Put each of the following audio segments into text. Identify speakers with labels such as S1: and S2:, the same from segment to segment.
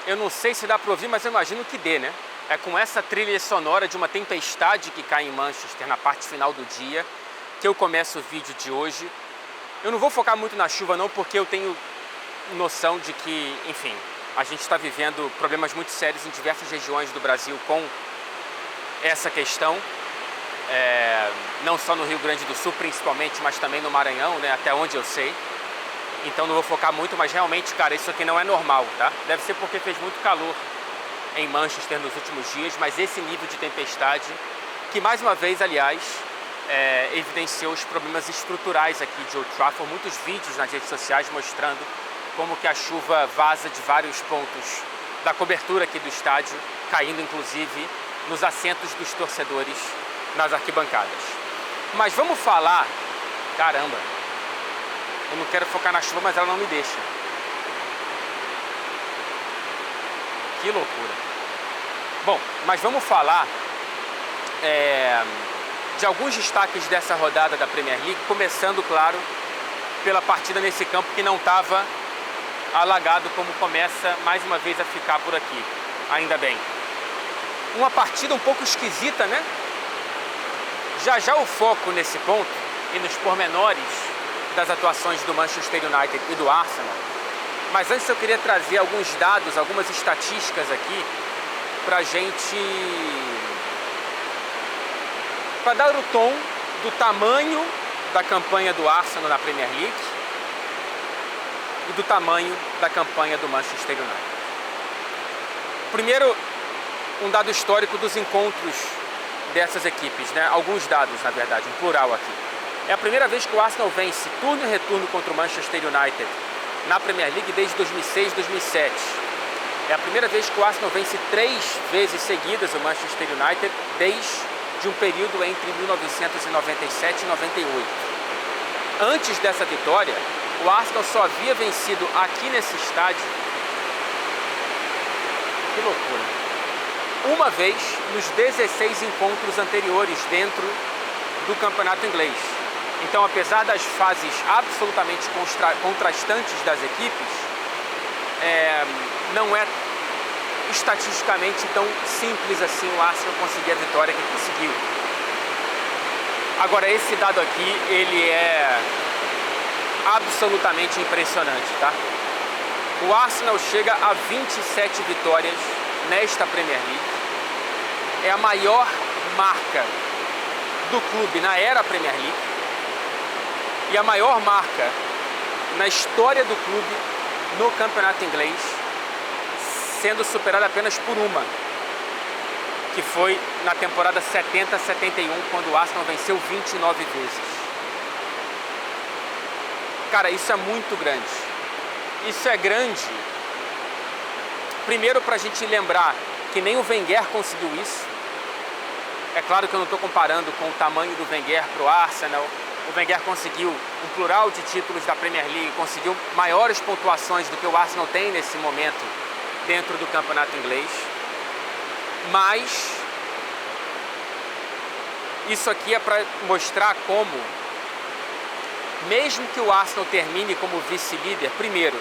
S1: Eu não sei se dá para ouvir, mas eu imagino que dê, né? É com essa trilha sonora de uma tempestade que cai em Manchester na parte final do dia que eu começo o vídeo de hoje. Eu não vou focar muito na chuva não, porque eu tenho noção de que, enfim, a gente está vivendo problemas muito sérios em diversas regiões do Brasil com essa questão. Não só no Rio Grande do Sul, principalmente, mas também no Maranhão, né? Até onde eu sei. Então não vou focar muito, mas realmente, cara, isso aqui não é normal, tá? Deve ser porque fez muito calor em Manchester nos últimos dias, mas esse nível de tempestade, que mais uma vez, aliás, evidenciou os problemas estruturais aqui de Old Trafford. Muitos vídeos nas redes sociais mostrando como que a chuva vaza de vários pontos da cobertura aqui do estádio, caindo inclusive nos assentos dos torcedores nas arquibancadas. Mas vamos falar... Caramba! Eu não quero focar na chuva, mas ela não me deixa. Que loucura. Bom, mas vamos falar de alguns destaques dessa rodada da Premier League, começando, claro, pela partida nesse campo que não estava alagado, como começa mais uma vez a ficar por aqui. Ainda bem. Uma partida um pouco esquisita, né? Já o foco nesse ponto e nos pormenores das atuações do Manchester United e do Arsenal. Mas antes eu queria trazer alguns dados, algumas estatísticas aqui pra gente... para dar o tom do tamanho da campanha do Arsenal na Premier League e do tamanho da campanha do Manchester United. Primeiro, um dado histórico dos encontros dessas equipes, né? Alguns dados, na verdade, um plural aqui. É a primeira vez que o Arsenal vence turno e retorno contra o Manchester United na Premier League desde 2006, 2007. É a primeira vez que o Arsenal vence 3 vezes seguidas o Manchester United desde um período entre 1997 e 98. Antes dessa vitória, o Arsenal só havia vencido aqui nesse estádio, que loucura, uma vez nos 16 encontros anteriores dentro do campeonato inglês. Então, apesar das fases absolutamente contrastantes das equipes, não é estatisticamente tão simples assim o Arsenal conseguir a vitória que conseguiu. Agora, esse dado aqui, ele é absolutamente impressionante, tá? O Arsenal chega a 27 vitórias nesta Premier League. É a maior marca do clube na era Premier League e a maior marca na história do clube no campeonato inglês, sendo superada apenas por uma, que foi na temporada 70-71, quando o Arsenal venceu 29 vezes. Cara, isso é muito grande. Isso é grande, primeiro, para a gente lembrar que nem o Wenger conseguiu isso. É claro que eu não estou comparando com o tamanho do Wenger para o Arsenal. O Wenger conseguiu um plural de títulos da Premier League, conseguiu maiores pontuações do que o Arsenal tem nesse momento dentro do campeonato inglês. Mas isso aqui é para mostrar como, mesmo que o Arsenal termine como vice-líder, primeiro,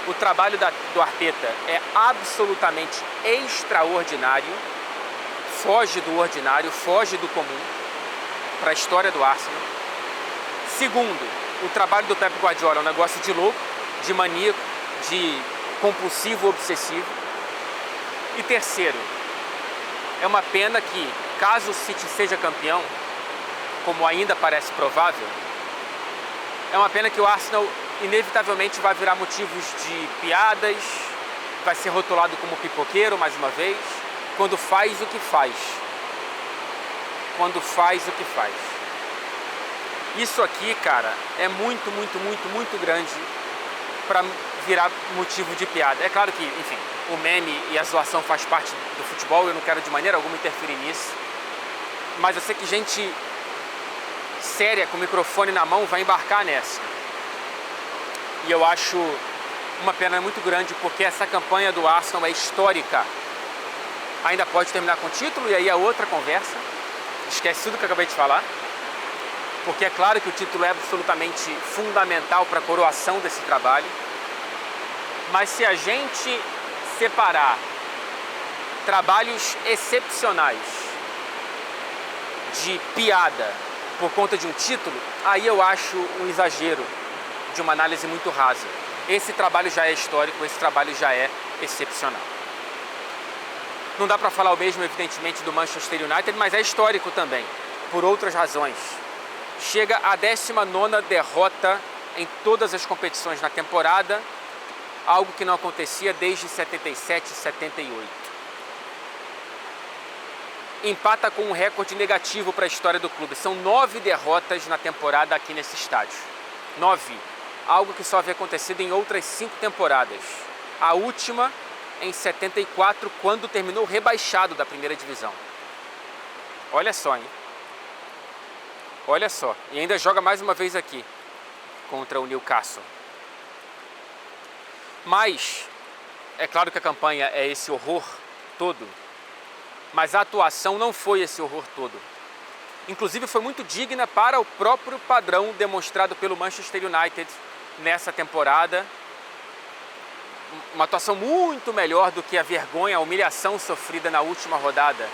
S1: o trabalho do Arteta é absolutamente extraordinário, foge do ordinário, foge do comum para a história do Arsenal. Segundo, o trabalho do Pep Guardiola é um negócio de louco, de maníaco, de compulsivo, obsessivo. E terceiro, é uma pena que, caso o City seja campeão, como ainda parece provável, é uma pena que o Arsenal inevitavelmente vai virar motivos de piadas, vai ser rotulado como pipoqueiro mais uma vez, quando faz o que faz. Quando faz o que faz. Isso aqui, cara, é muito, muito, muito, muito grande para virar motivo de piada. É claro que, enfim, o meme e a zoação faz parte do futebol, eu não quero de maneira alguma interferir nisso, mas eu sei que gente séria com o microfone na mão vai embarcar nessa. E eu acho uma pena muito grande, porque essa campanha do Arsenal é histórica. Ainda pode terminar com título, e aí é outra conversa. Esquece tudo que eu acabei de falar. Porque é claro que o título é absolutamente fundamental para a coroação desse trabalho. Mas se a gente separar trabalhos excepcionais de piada por conta de um título, aí eu acho um exagero de uma análise muito rasa. Esse trabalho já é histórico, esse trabalho já é excepcional. Não dá para falar o mesmo, evidentemente, do Manchester United, mas é histórico também, por outras razões. Chega à 19ª derrota em todas as competições na temporada, algo que não acontecia desde 77 e 78. Empata com um recorde negativo para a história do clube. São 9 derrotas na temporada aqui nesse estádio. 9. Algo que só havia acontecido em outras 5 temporadas. A última em 74, quando terminou rebaixado da primeira divisão. Olha só, hein? Olha só. E ainda joga mais uma vez aqui, contra o Newcastle. Mas, é claro que a campanha é esse horror todo, mas a atuação não foi esse horror todo. Inclusive foi muito digna para o próprio padrão demonstrado pelo Manchester United nessa temporada. Uma atuação muito melhor do que a vergonha, a humilhação sofrida na última rodada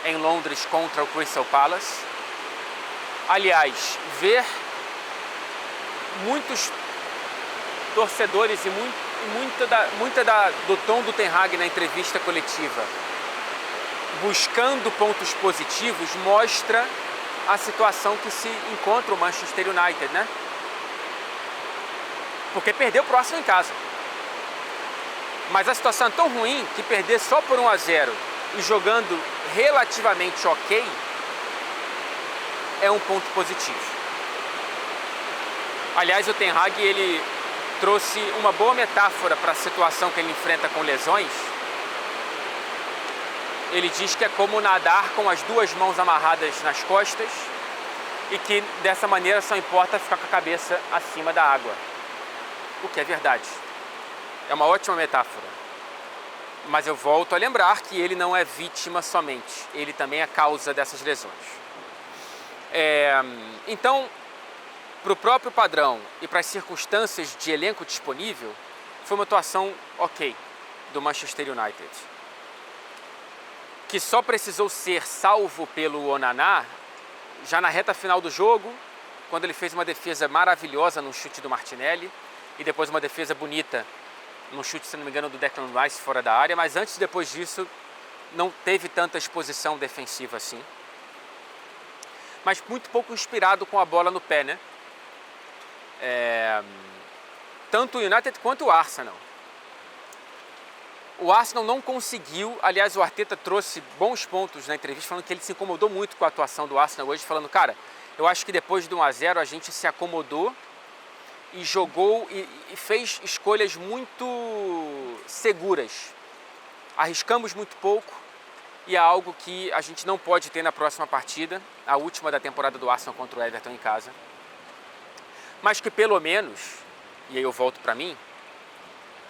S1: em Londres contra o Crystal Palace. Aliás, ver muitos torcedores e do tom do Ten Hag na entrevista coletiva buscando pontos positivos mostra a situação que se encontra o Manchester United, né? Porque perdeu pro Arsenal em casa. Mas a situação é tão ruim que perder só por 1-0 e jogando relativamente ok é um ponto positivo. Aliás, o Ten Hag, ele trouxe uma boa metáfora para a situação que ele enfrenta com lesões. Ele diz que é como nadar com as 2 mãos amarradas nas costas e que dessa maneira só importa ficar com a cabeça acima da água. O que é verdade. É uma ótima metáfora. Mas eu volto a lembrar que ele não é vítima somente. Ele também é causa dessas lesões. Então, para o próprio padrão e para as circunstâncias de elenco disponível, foi uma atuação ok do Manchester United. Que só precisou ser salvo pelo Onana já na reta final do jogo, quando ele fez uma defesa maravilhosa no chute do Martinelli e depois uma defesa bonita no chute, se não me engano, do Declan Rice fora da área, mas antes e depois disso não teve tanta exposição defensiva assim. Mas muito pouco inspirado com a bola no pé, né? Tanto o United quanto o Arsenal. O Arsenal não conseguiu, aliás, o Arteta trouxe bons pontos na entrevista, falando que ele se incomodou muito com a atuação do Arsenal hoje, falando, cara, eu acho que depois de 1-0 a gente se acomodou e jogou e fez escolhas muito seguras. Arriscamos muito pouco e é algo que a gente não pode ter na próxima partida, a última da temporada do Arsenal contra o Everton em casa. Mas que pelo menos, e aí eu volto para mim,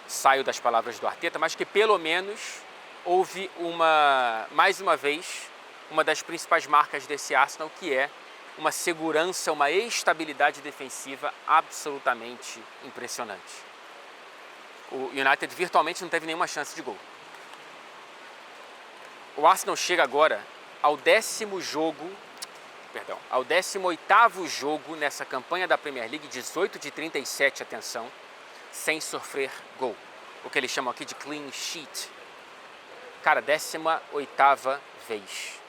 S1: saio das palavras do Arteta, mas que pelo menos houve mais uma vez, uma das principais marcas desse Arsenal, que é uma segurança, uma estabilidade defensiva absolutamente impressionante. O United virtualmente não teve nenhuma chance de gol. O Arsenal chega agora ao 18º jogo nessa campanha da Premier League, 18 de 37, atenção, sem sofrer gol. O que eles chamam aqui de clean sheet. Cara, 18ª vez.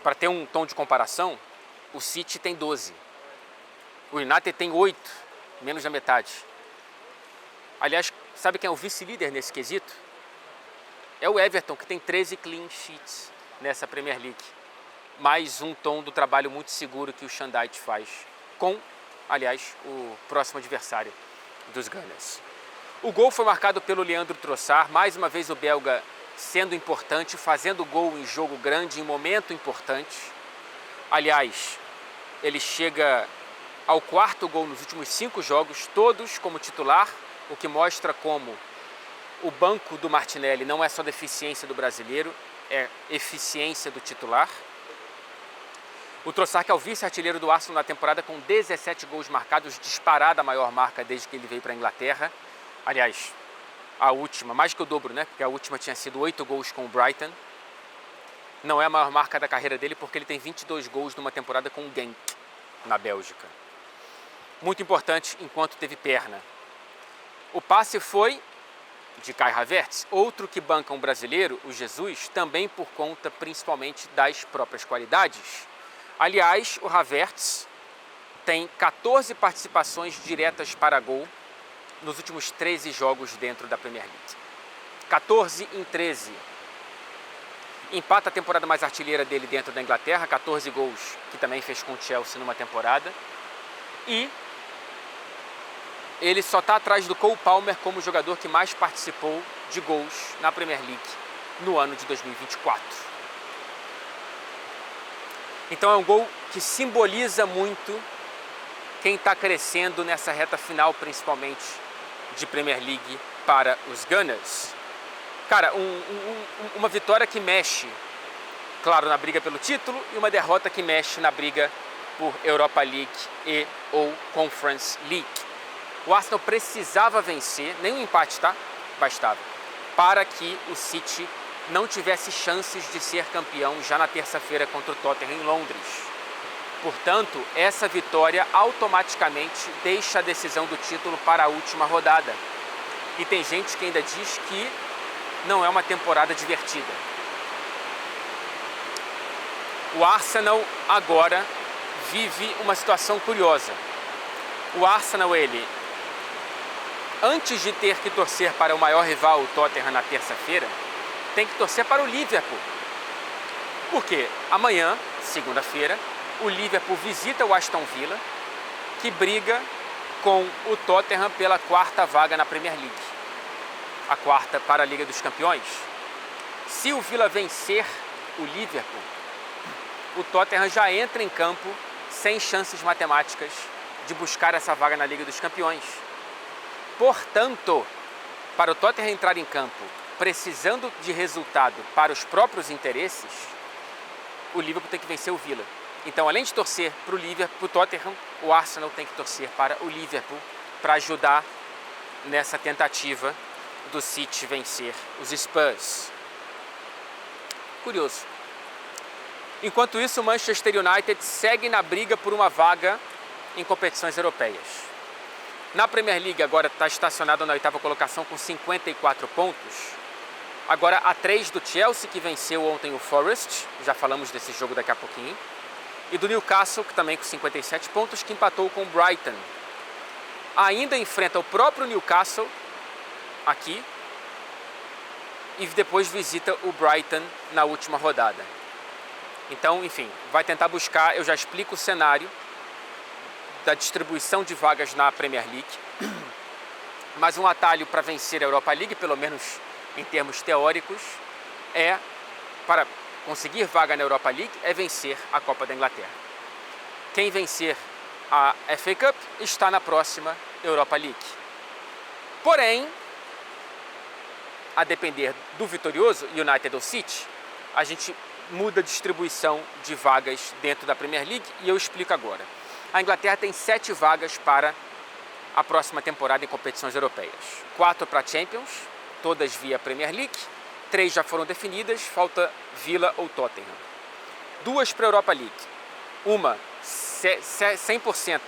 S1: Para ter um tom de comparação, o City tem 12. O United tem 8, menos da metade. Aliás, sabe quem é o vice-líder nesse quesito? É o Everton, que tem 13 clean sheets nessa Premier League. Mais um tom do trabalho muito seguro que o Shandite faz com, aliás, o próximo adversário dos Gunners. O gol foi marcado pelo Leandro Trossard, mais uma vez o belga sendo importante, fazendo gol em jogo grande, em momento importante. Aliás, ele chega ao 4º gol nos últimos 5 jogos, todos como titular, o que mostra como o banco do Martinelli não é só deficiência do brasileiro, é eficiência do titular. O Trossard, que é o vice-artilheiro do Arsenal na temporada, com 17 gols marcados, disparada a maior marca desde que ele veio para a Inglaterra. Aliás, a última, mais que o dobro, né? Porque a última tinha sido 8 gols com o Brighton. Não é a maior marca da carreira dele porque ele tem 22 gols numa temporada com o Genk, na Bélgica. Muito importante enquanto teve perna. O passe foi de Kai Havertz, outro que banca um brasileiro, o Jesus, também por conta principalmente das próprias qualidades. Aliás, o Havertz tem 14 participações diretas para gol nos últimos 13 jogos dentro da Premier League. 14 em 13. Empata a temporada mais artilheira dele dentro da Inglaterra, 14 gols, que também fez com o Chelsea numa temporada. E ele só está atrás do Cole Palmer como jogador que mais participou de gols na Premier League no ano de 2024. Então é um gol que simboliza muito quem está crescendo nessa reta final, principalmente de Premier League para os Gunners. Cara, uma vitória que mexe, claro, na briga pelo título e uma derrota que mexe na briga por Europa League e ou Conference League. O Arsenal precisava vencer, nem um empate, tá? Bastava, para que o City não tivesse chances de ser campeão já na terça-feira contra o Tottenham em Londres. Portanto, essa vitória automaticamente deixa a decisão do título para a última rodada. E tem gente que ainda diz que não é uma temporada divertida. O Arsenal agora vive uma situação curiosa. O Arsenal, ele, antes de ter que torcer para o maior rival, o Tottenham, na terça-feira, tem que torcer para o Liverpool. Porque amanhã, segunda-feira, o Liverpool visita o Aston Villa, que briga com o Tottenham pela quarta vaga na Premier League. A quarta para a Liga dos Campeões. Se o Villa vencer o Liverpool, o Tottenham já entra em campo sem chances matemáticas de buscar essa vaga na Liga dos Campeões. Portanto, para o Tottenham entrar em campo precisando de resultado para os próprios interesses, o Liverpool tem que vencer o Villa. Então, além de torcer para o Liverpool, para o Tottenham, o Arsenal tem que torcer para o Liverpool para ajudar nessa tentativa do City vencer os Spurs. Curioso. Enquanto isso, o Manchester United segue na briga por uma vaga em competições europeias. Na Premier League agora está estacionado na 8ª colocação com 54 pontos. Agora a 3 do Chelsea, que venceu ontem o Forest, já falamos desse jogo daqui a pouquinho. E do Newcastle, que também com 57 pontos, que empatou com o Brighton. Ainda enfrenta o próprio Newcastle aqui e depois visita o Brighton na última rodada. Então, enfim, vai tentar buscar, eu já explico o cenário da distribuição de vagas na Premier League, mas um atalho para vencer a Europa League, pelo menos em termos teóricos, para conseguir vaga na Europa League, é vencer a Copa da Inglaterra. Quem vencer a FA Cup está na próxima Europa League. Porém, a depender do vitorioso, United ou City, a gente muda a distribuição de vagas dentro da Premier League e eu explico agora. A Inglaterra tem 7 vagas para a próxima temporada em competições europeias. 4 para a Champions, todas via Premier League. 3 já foram definidas, falta Villa ou Tottenham. 2 para a Europa League. Uma 100%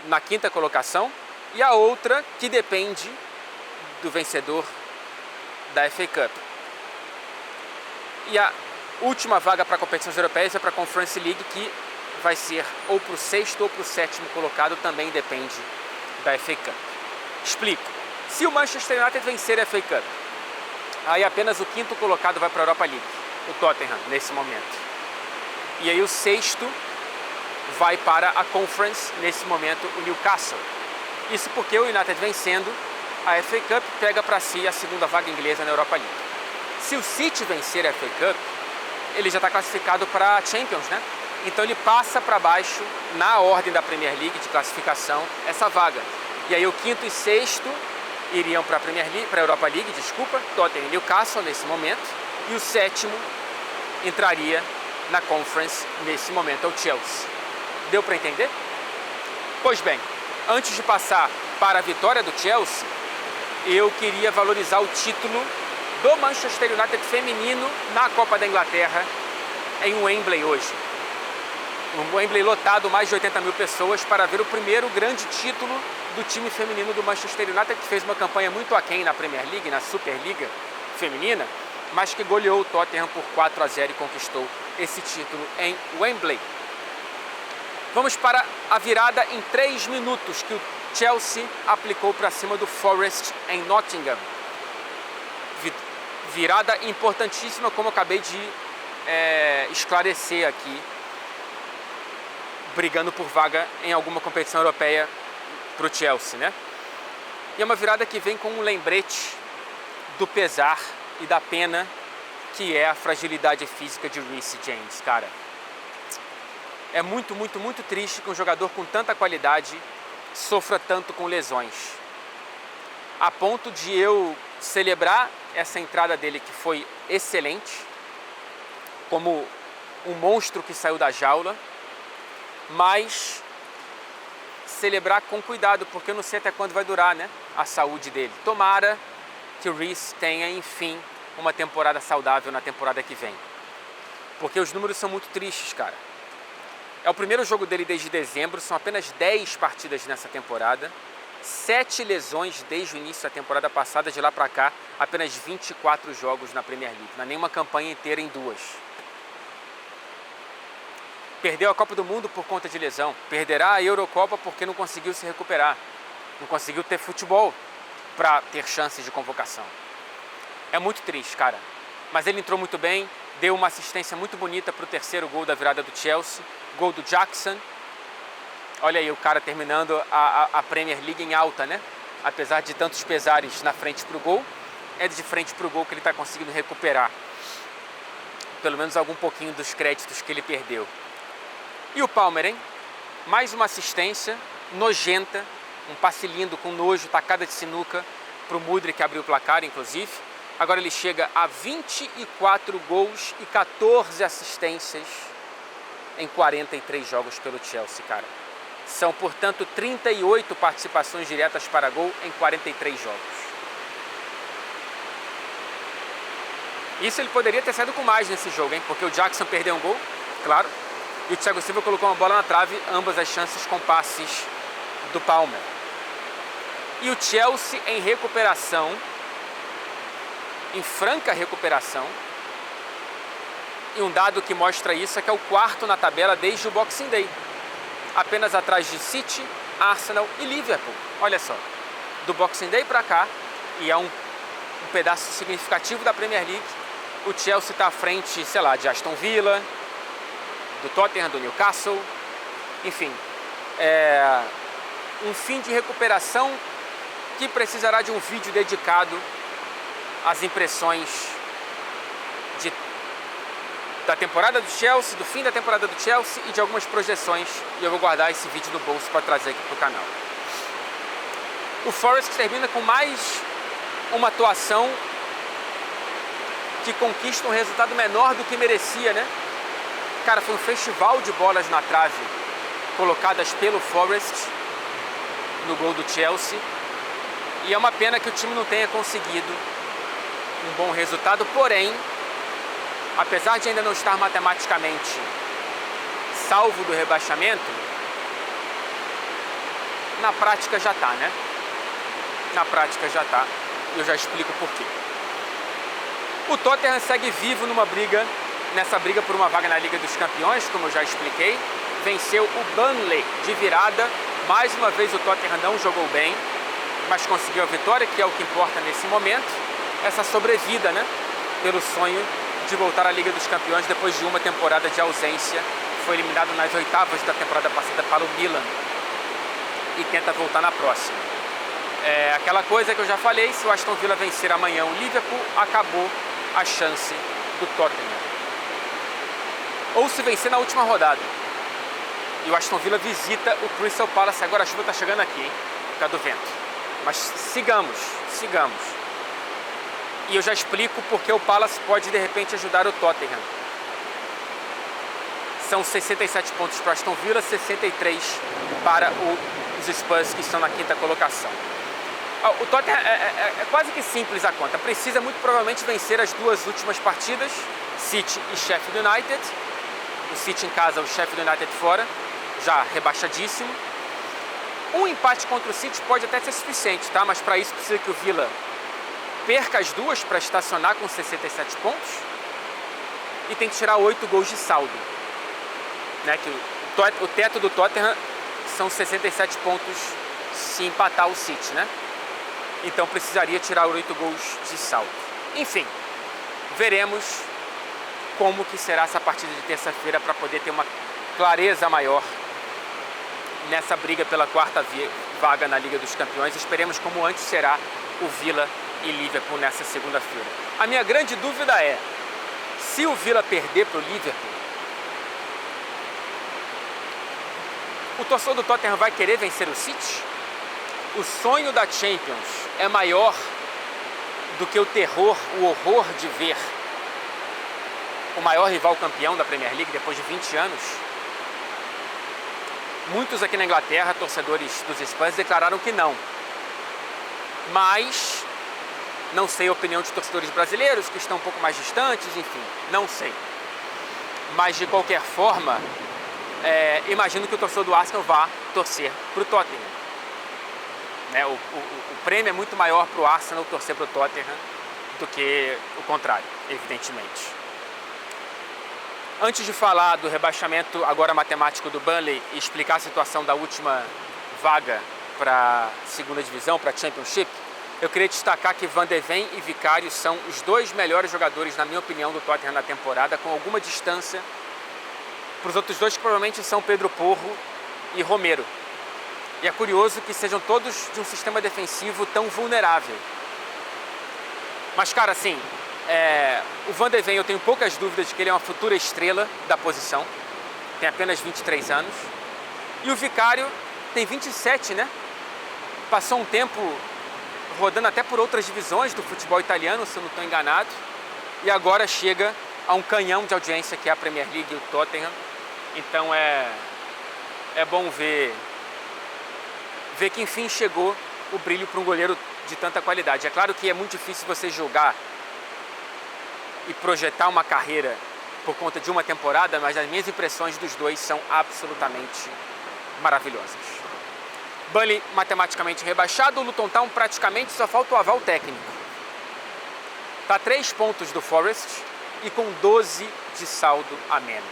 S1: na 5ª colocação e a outra que depende do vencedor da FA Cup. E a última vaga para competições europeias é para a Conference League, que vai ser ou para o 6º ou para o 7º colocado, também depende da FA Cup. Explico. Se o Manchester United vencer a FA Cup, aí apenas o 5º colocado vai para a Europa League, o Tottenham, nesse momento. E aí o 6º vai para a Conference, nesse momento, o Newcastle. Isso porque o United vencendo a FA Cup pega para si a 2ª vaga inglesa na Europa League. Se o City vencer a FA Cup, ele já está classificado para a Champions, né? Então ele passa para baixo, na ordem da Premier League de classificação, essa vaga. E aí o 5º e 6º iriam para a Premier League, para a Europa League, Tottenham e Newcastle nesse momento, e o 7º entraria na Conference nesse momento, é o Chelsea. Deu para entender? Pois bem, antes de passar para a vitória do Chelsea, eu queria valorizar o título do Manchester United feminino na Copa da Inglaterra em Wembley hoje. Um Wembley lotado, mais de 80 mil pessoas, para ver o primeiro grande título do time feminino do Manchester United, que fez uma campanha muito aquém na Premier League, na Superliga feminina, mas que goleou o Tottenham por 4-0 e conquistou esse título em Wembley. Vamos para a virada em 3 minutos que o Chelsea aplicou para cima do Forest em Nottingham. Virada importantíssima, como eu acabei de esclarecer aqui, brigando por vaga em alguma competição europeia para o Chelsea, né? E é uma virada que vem com um lembrete do pesar e da pena que é a fragilidade física de Reece James, cara. É muito, muito, muito triste que um jogador com tanta qualidade sofra tanto com lesões. A ponto de eu celebrar essa entrada dele, que foi excelente, como um monstro que saiu da jaula, mas celebrar com cuidado, porque eu não sei até quando vai durar, né, a saúde dele. Tomara que o Reece tenha, enfim, uma temporada saudável na temporada que vem. Porque os números são muito tristes, cara. É o primeiro jogo dele desde dezembro, são apenas 10 partidas nessa temporada, 7 lesões desde o início da temporada passada, de lá pra cá, apenas 24 jogos na Premier League, não é nenhuma campanha inteira em 2. Perdeu a Copa do Mundo por conta de lesão, perderá a Eurocopa porque não conseguiu se recuperar, não conseguiu ter futebol para ter chances de convocação. É muito triste, cara, mas ele entrou muito bem, deu uma assistência muito bonita para o terceiro gol da virada do Chelsea, gol do Jackson. Olha aí o cara terminando a Premier League em alta, né? Apesar de tantos pesares na frente para o gol, é de frente para o gol que ele está conseguindo recuperar pelo menos algum pouquinho dos créditos que ele perdeu. E o Palmer, hein? Mais uma assistência nojenta, um passe lindo com nojo, tacada de sinuca para o Mudryk, que abriu o placar, inclusive. Agora ele chega a 24 gols e 14 assistências em 43 jogos pelo Chelsea, cara. São, portanto, 38 participações diretas para gol em 43 jogos. Isso ele poderia ter saído com mais nesse jogo, hein? Porque o Jackson perdeu um gol, claro, e o Thiago Silva colocou uma bola na trave, ambas as chances com passes do Palmer. E o Chelsea em recuperação, em franca recuperação, e um dado que mostra isso é que é o quarto na tabela desde o Boxing Day, apenas atrás de City, Arsenal e Liverpool. Olha só, do Boxing Day para cá, e é um pedaço significativo da Premier League, o Chelsea está à frente, sei lá, de Aston Villa, do Tottenham, do Newcastle, enfim, um fim de recuperação que precisará de um vídeo dedicado às impressões da temporada do Chelsea, do fim da temporada do Chelsea e de algumas projeções, e eu vou guardar esse vídeo no bolso para trazer aqui para o canal. O Forest termina com mais uma atuação que conquista um resultado menor do que merecia, né? Cara, foi um festival de bolas na trave colocadas pelo Forest no gol do Chelsea, e é uma pena que o time não tenha conseguido um bom resultado, porém, apesar de ainda não estar matematicamente salvo do rebaixamento, na prática já está, né? Na prática já está, e eu já explico por quê. O Tottenham segue vivo nessa briga por uma vaga na Liga dos Campeões, como eu já expliquei. Venceu o Burnley de virada. Mais uma vez o Tottenham não jogou bem, mas conseguiu a vitória, que é o que importa nesse momento. Essa sobrevida, né? Pelo sonho de voltar à Liga dos Campeões depois de uma temporada de ausência. Foi eliminado nas oitavas da temporada passada para o Milan e tenta voltar na próxima. É aquela coisa que eu já falei, se o Aston Villa vencer amanhã o Liverpool, acabou a chance do Tottenham. Ou se vencer na última rodada. E o Aston Villa visita o Crystal Palace. Agora a chuva está chegando aqui, hein? Por causa do vento. Mas sigamos. E eu já explico porque o Palace pode de repente ajudar o Tottenham. São 67 pontos para o Aston Villa, 63 para os Spurs, que estão na quinta colocação. O Tottenham é quase que simples a conta. Precisa muito provavelmente vencer as duas últimas partidas, City e Sheffield United. O City em casa, o Sheffield United fora, já rebaixadíssimo. Um empate contra o City pode até ser suficiente, tá? Mas para isso precisa que o Villa perca as duas para estacionar com 67 pontos e tem que tirar 8 gols de saldo, né? Que o teto do Tottenham são 67 pontos se empatar o City, né? Então precisaria tirar 8 gols de saldo. Enfim, veremos como que será essa partida de terça-feira para poder ter uma clareza maior nessa briga pela quarta vaga na Liga dos Campeões. Esperemos como antes será o Villa e Liverpool nessa segunda-feira. A minha grande dúvida é, se o Villa perder para o Liverpool, o torcedor do Tottenham vai querer vencer o City? O sonho da Champions é maior do que o terror, o horror de ver o maior rival campeão da Premier League depois de 20 anos? Muitos aqui na Inglaterra, torcedores dos Spurs, declararam que não. Mas não sei a opinião de torcedores brasileiros que estão um pouco mais distantes, enfim, não sei. Mas de qualquer forma, imagino que o torcedor do Arsenal vá torcer para o Tottenham. Né? O prêmio é muito maior para o Arsenal torcer para o Tottenham do que o contrário, evidentemente. Antes de falar do rebaixamento agora matemático do Burnley e explicar a situação da última vaga para a segunda divisão, para a Championship, eu queria destacar que Van de Ven e Vicario são os dois melhores jogadores, na minha opinião, do Tottenham na temporada, com alguma distância para os outros dois, que provavelmente são Pedro Porro e Romero. E é curioso que sejam todos de um sistema defensivo tão vulnerável. Mas, cara, assim, o Van de Ven eu tenho poucas dúvidas de que ele é uma futura estrela da posição. Tem apenas 23 anos. E o Vicario tem 27, né? Passou um tempo rodando até por outras divisões do futebol italiano, se eu não estou enganado. E agora chega a um canhão de audiência que é a Premier League e o Tottenham. Então é bom ver que enfim chegou o brilho para um goleiro de tanta qualidade. É claro que é muito difícil você julgar e projetar uma carreira por conta de uma temporada, mas as minhas impressões dos dois são absolutamente maravilhosas. Burnley matematicamente rebaixado, o Luton Town praticamente só falta o aval técnico. Está a 3 pontos do Forest e com 12 de saldo a menos.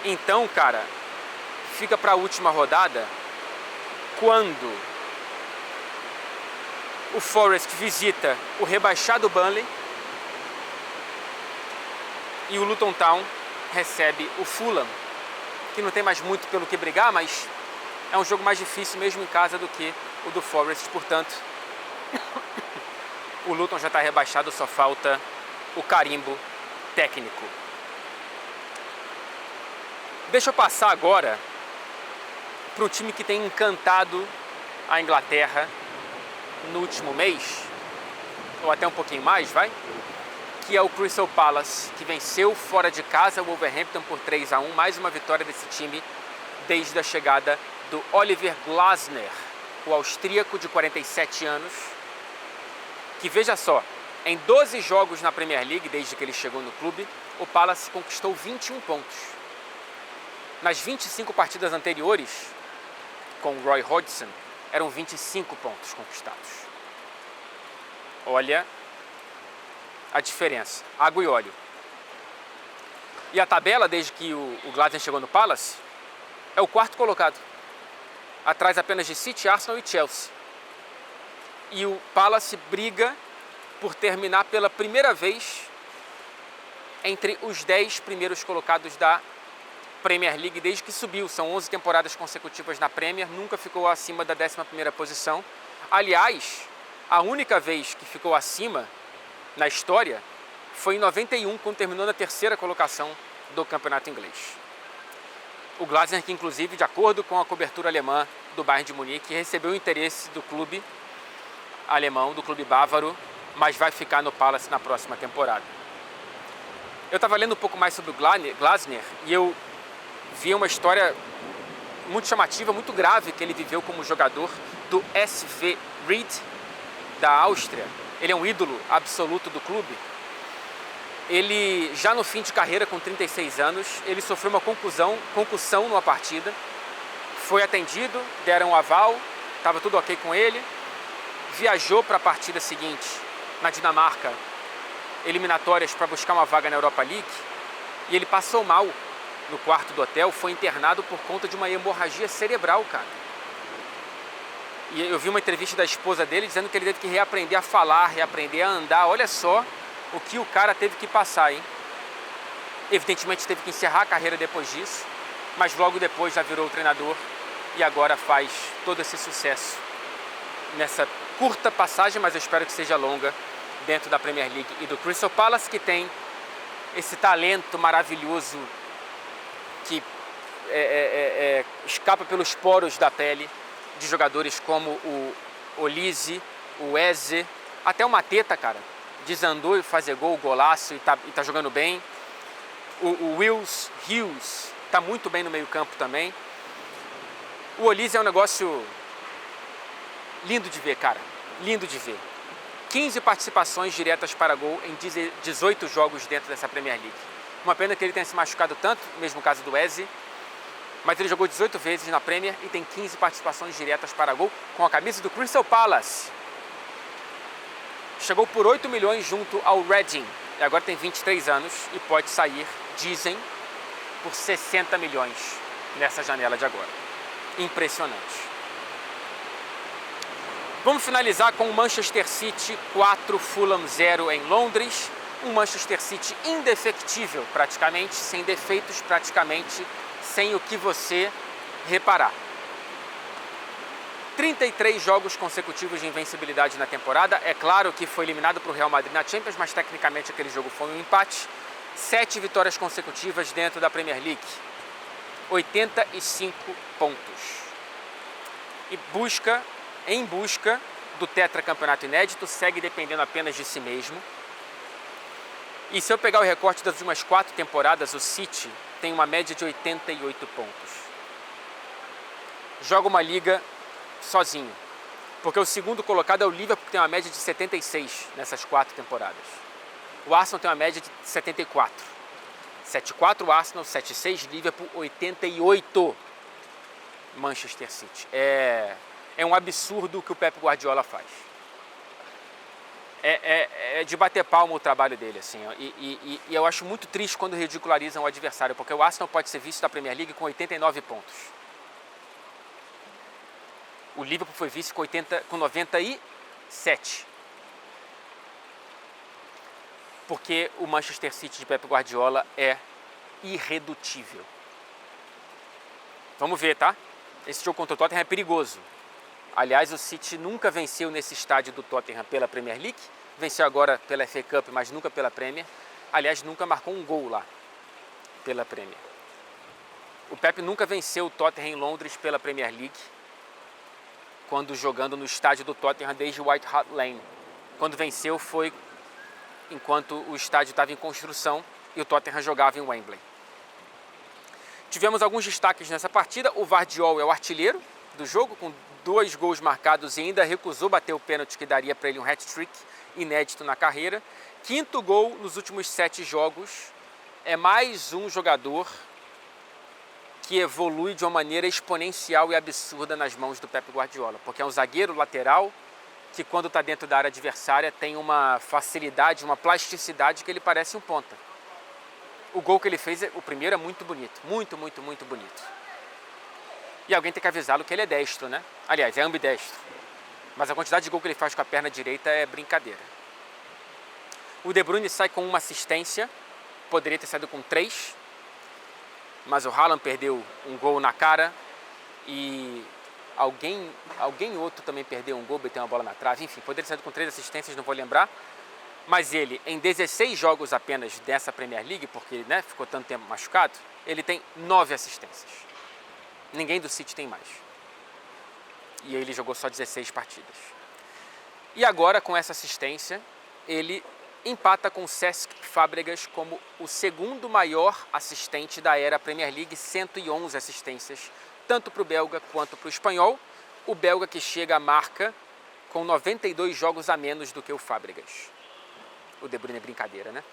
S1: Então, cara, fica para a última rodada quando o Forest visita o rebaixado Burnley e o Luton Town recebe o Fulham, que não tem mais muito pelo que brigar, mas é um jogo mais difícil mesmo em casa do que o do Forest, portanto o Luton já está rebaixado, só falta o carimbo técnico. Deixa eu passar agora para um time que tem encantado a Inglaterra no último mês, ou até um pouquinho mais, que é o Crystal Palace, que venceu fora de casa o Wolverhampton por 3-1, mais uma vitória desse time desde a chegada do Oliver Glasner, o austríaco de 47 anos, que, veja só, em 12 jogos na Premier League, desde que ele chegou no clube, o Palace conquistou 21 pontos. Nas 25 partidas anteriores, com o Roy Hodgson, eram 25 pontos conquistados. Olha a diferença, água e óleo. E a tabela, desde que o Glasner chegou no Palace, é o quarto colocado, atrás apenas de City, Arsenal e Chelsea. E o Palace briga por terminar pela primeira vez entre os 10 primeiros colocados da Premier League desde que subiu. São 11 temporadas consecutivas na Premier, nunca ficou acima da 11ª posição. Aliás, a única vez que ficou acima na história foi em 91, quando terminou na 3ª colocação do campeonato inglês. O Glasner, que inclusive, de acordo com a cobertura alemã do Bayern de Munique, recebeu o interesse do clube alemão, do clube bávaro, mas vai ficar no Palace na próxima temporada. Eu estava lendo um pouco mais sobre o Glasner e eu vi uma história muito chamativa, muito grave que ele viveu como jogador do SV Ried, da Áustria. Ele é um ídolo absoluto do clube. Ele, já no fim de carreira, com 36 anos, ele sofreu uma concussão numa partida, foi atendido, deram um aval, estava tudo ok com ele, viajou para a partida seguinte, na Dinamarca, eliminatórias para buscar uma vaga na Europa League, e ele passou mal no quarto do hotel, foi internado por conta de uma hemorragia cerebral, cara. E eu vi uma entrevista da esposa dele dizendo que ele teve que reaprender a falar, reaprender a andar. Olha só o que o cara teve que passar, hein? Evidentemente teve que encerrar a carreira depois disso, mas logo depois já virou treinador e agora faz todo esse sucesso nessa curta passagem, mas eu espero que seja longa, dentro da Premier League e do Crystal Palace, que tem esse talento maravilhoso que escapa pelos poros da pele, de jogadores como o Olise, o Eze, até o Mateta, cara, desandou e fazer gol, golaço e tá jogando bem. O Wills Hughes tá muito bem no meio campo também. O Olise é um negócio lindo de ver, cara, lindo de ver. 15 participações diretas para gol em 18 jogos dentro dessa Premier League. Uma pena que ele tenha se machucado tanto, mesmo caso do Eze, mas ele jogou 18 vezes na Premier e tem 15 participações diretas para gol com a camisa do Crystal Palace. Chegou por 8 milhões junto ao Reading e agora tem 23 anos e pode sair, dizem, por 60 milhões nessa janela de agora. Impressionante. Vamos finalizar com o Manchester City 4, Fulham 0 em Londres. Um Manchester City indefectível praticamente, sem defeitos praticamente, sem o que você reparar. 33 jogos consecutivos de invencibilidade na temporada. É claro que foi eliminado para o Real Madrid na Champions, mas tecnicamente aquele jogo foi um empate. 7 vitórias consecutivas dentro da Premier League. 85 pontos. E em busca do tetracampeonato inédito, segue dependendo apenas de si mesmo. E se eu pegar o recorte das últimas 4 temporadas, o City tem uma média de 88 pontos. Joga uma liga sozinho, porque o segundo colocado é o Liverpool, que tem uma média de 76 nessas 4 temporadas. O Arsenal tem uma média de 74. 74 Arsenal, 76 Liverpool, 88 Manchester City. É um absurdo o que o Pep Guardiola faz. É de bater palma o trabalho dele, assim, ó. E eu acho muito triste quando ridicularizam o adversário, porque o Arsenal pode ser vice da Premier League com 89 pontos. O Liverpool foi vice com 97. Porque o Manchester City de Pep Guardiola é irredutível. Vamos ver, tá? Esse jogo contra o Tottenham é perigoso. Aliás, o City nunca venceu nesse estádio do Tottenham pela Premier League. Venceu agora pela FA Cup, mas nunca pela Premier. Aliás, nunca marcou um gol lá pela Premier. O Pep nunca venceu o Tottenham em Londres pela Premier League, quando jogando no estádio do Tottenham desde White Hart Lane. Quando venceu foi enquanto o estádio estava em construção e o Tottenham jogava em Wembley. Tivemos alguns destaques nessa partida. O Vardiol é o artilheiro do jogo, com 2 gols marcados e ainda recusou bater o pênalti que daria para ele um hat-trick inédito na carreira. 5º gol nos últimos 7 jogos. É mais um jogador que evolui de uma maneira exponencial e absurda nas mãos do Pep Guardiola, porque é um zagueiro lateral que, quando está dentro da área adversária, tem uma facilidade, uma plasticidade que ele parece um ponta. O gol que ele fez, o primeiro, é muito bonito, muito bonito. E alguém tem que avisá-lo que ele é destro, né? Aliás, é ambidestro. Mas a quantidade de gol que ele faz com a perna direita é brincadeira. O De Bruyne sai com uma assistência, poderia ter saído com 3, mas o Haaland perdeu um gol na cara e alguém outro também perdeu um gol, bateu uma bola na trave. Enfim, poderia ter saído com 3 assistências, não vou lembrar. Mas ele, em 16 jogos apenas dessa Premier League, porque, né, ficou tanto tempo machucado, ele tem 9 assistências. Ninguém do City tem mais. E ele jogou só 16 partidas. E agora, com essa assistência, ele empata com Cesc Fábregas como o segundo maior assistente da era Premier League, 111 assistências tanto para o belga quanto para o espanhol. O belga que chega à marca com 92 jogos a menos do que o Fábregas. O De Bruyne é brincadeira, né?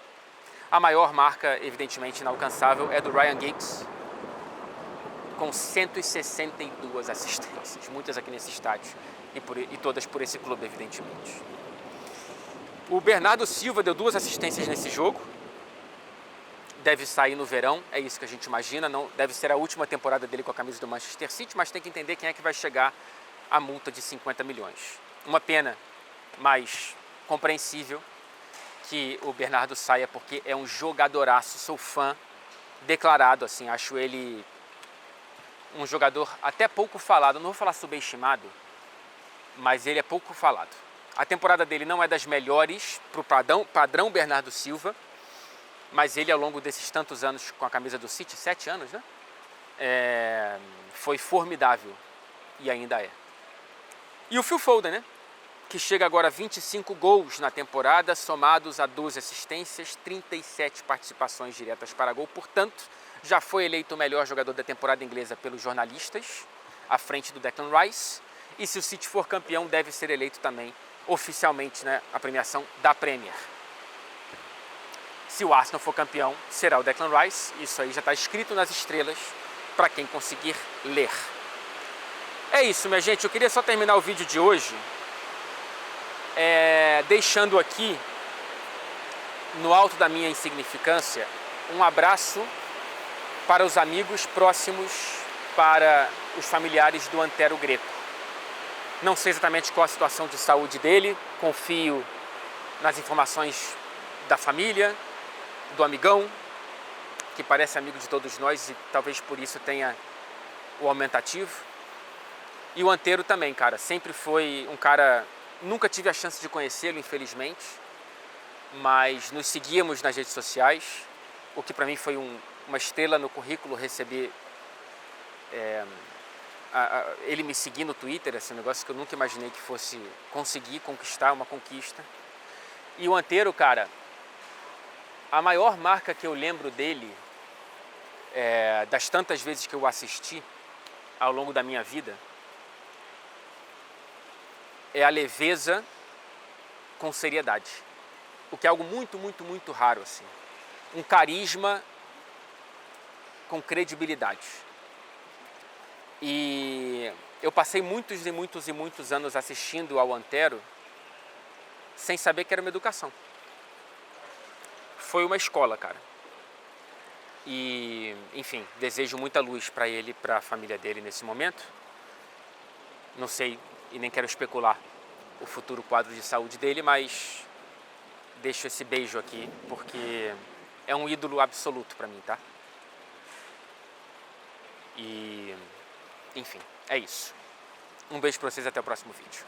S1: A maior marca, evidentemente inalcançável, é do Ryan Giggs, com 162 assistências, muitas aqui nesse estádio, e todas por esse clube, evidentemente. O Bernardo Silva deu 2 assistências nesse jogo, deve sair no verão, é isso que a gente imagina, não deve ser a última temporada dele com a camisa do Manchester City, mas tem que entender quem é que vai chegar à multa de 50 milhões. Uma pena, mas compreensível, que o Bernardo saia, porque é um jogadoraço, sou fã declarado, assim, acho ele um jogador até pouco falado, não vou falar subestimado, mas ele é pouco falado. A temporada dele não é das melhores para o padrão Bernardo Silva, mas ele ao longo desses tantos anos com a camisa do City, 7 anos, né? Foi formidável e ainda é. E o Phil Foden, né? Que chega agora a 25 gols na temporada, somados a 12 assistências, 37 participações diretas para gol. Portanto, já foi eleito o melhor jogador da temporada inglesa pelos jornalistas, à frente do Declan Rice. E se o City for campeão, deve ser eleito também oficialmente, né, a premiação da Premier. Se o Arsenal for campeão, será o Declan Rice. Isso aí já está escrito nas estrelas para quem conseguir ler. É isso, minha gente. Eu queria só terminar o vídeo de hoje deixando aqui, no alto da minha insignificância, um abraço para os amigos próximos, para os familiares do Antero Greco. Não sei exatamente qual a situação de saúde dele, confio nas informações da família, do amigão, que parece amigo de todos nós e talvez por isso tenha o aumentativo. E o Antero também, cara, sempre foi um cara... Nunca tive a chance de conhecê-lo, infelizmente, mas nos seguíamos nas redes sociais, o que para mim foi uma estrela no currículo receber ele me seguir no Twitter, esse negócio que eu nunca imaginei que fosse conseguir conquistar, uma conquista. E o Antero, cara, a maior marca que eu lembro dele, das tantas vezes que eu assisti ao longo da minha vida, é a leveza com seriedade, o que é algo muito, muito, muito raro, assim. Um carisma com credibilidade. E eu passei muitos e muitos e muitos anos assistindo ao Antero sem saber que era uma educação. Foi uma escola, cara. E, enfim, desejo muita luz para ele e para a família dele nesse momento. Não sei e nem quero especular o futuro quadro de saúde dele, mas deixo esse beijo aqui, porque é um ídolo absoluto para mim, tá? E, enfim, é isso. Um beijo para vocês, até o próximo vídeo.